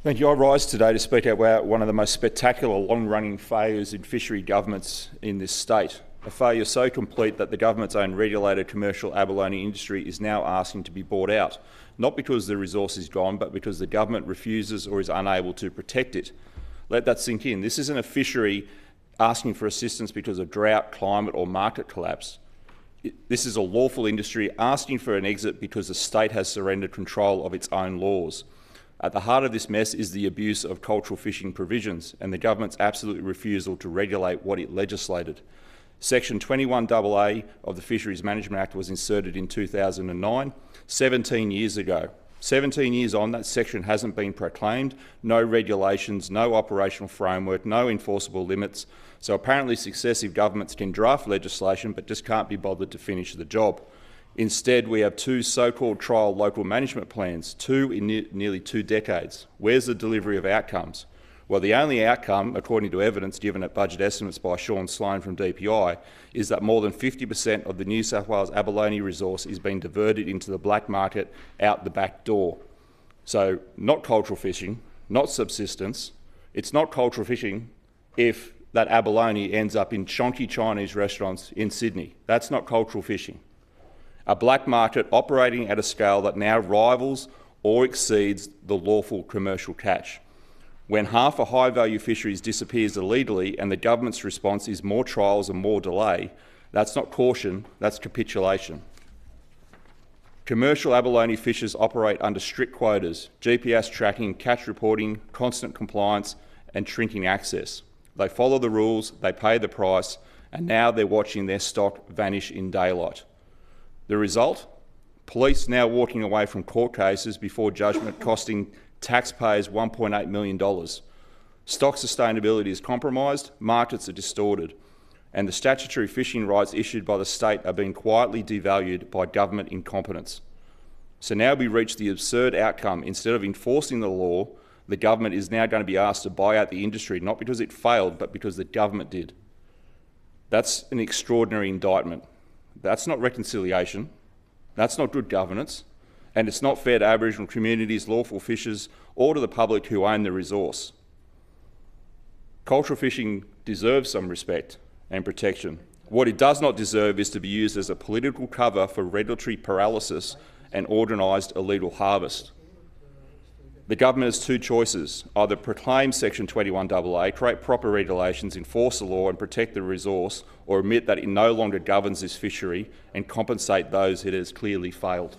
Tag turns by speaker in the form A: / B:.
A: Thank you. I rise today to speak about one of the most spectacular long-running failures in fishery governments in this state. A failure so complete that the government's own regulated commercial abalone industry is now asking to be bought out, not because the resource is gone, but because the government refuses or is unable to protect it. Let that sink in. This isn't a fishery asking for assistance because of drought, climate or market collapse. This is a lawful industry asking for an exit because the state has surrendered control of its own laws. At the heart of this mess is the abuse of cultural fishing provisions and the government's absolute refusal to regulate what it legislated. Section 21AA of the Fisheries Management Act was inserted in 2009, 17 years ago. 17 years on, that section hasn't been proclaimed, no regulations, no operational framework, no enforceable limits. So apparently successive governments can draft legislation but just can't be bothered to finish the job. Instead, we have two so-called trial local management plans, two in nearly 2 decades. Where's the delivery of outcomes? Well, the only outcome, according to evidence given at budget estimates by Sean Sloan from DPI, is that more than 50% of the New South Wales abalone resource is being diverted into the black market out the back door. So not cultural fishing, not subsistence. It's not cultural fishing if that abalone ends up in chonky Chinese restaurants in Sydney. That's not cultural fishing. A black market operating at a scale that now rivals or exceeds the lawful commercial catch. When half of high-value fisheries disappears illegally and the government's response is more trials and more delay, that's not caution, that's capitulation. Commercial abalone fishers operate under strict quotas, GPS tracking, catch reporting, constant compliance and shrinking access. They follow the rules, they pay the price, and now they're watching their stock vanish in daylight. The result? Police now walking away from court cases before judgment costing taxpayers $1.8 million. Stock sustainability is compromised, markets are distorted, and the statutory fishing rights issued by the state are being quietly devalued by government incompetence. So now we reach the absurd outcome. Instead of enforcing the law, the government is now going to be asked to buy out the industry, not because it failed, but because the government did. That's an extraordinary indictment. That's not reconciliation, that's not good governance, and it's not fair to Aboriginal communities, lawful fishers, or to the public who own the resource. Cultural fishing deserves some respect and protection. What it does not deserve is to be used as a political cover for regulatory paralysis and organised illegal harvest. The government has two choices: either proclaim Section 21AA, create proper regulations, enforce the law and protect the resource, or admit that it no longer governs this fishery and compensate those it has clearly failed.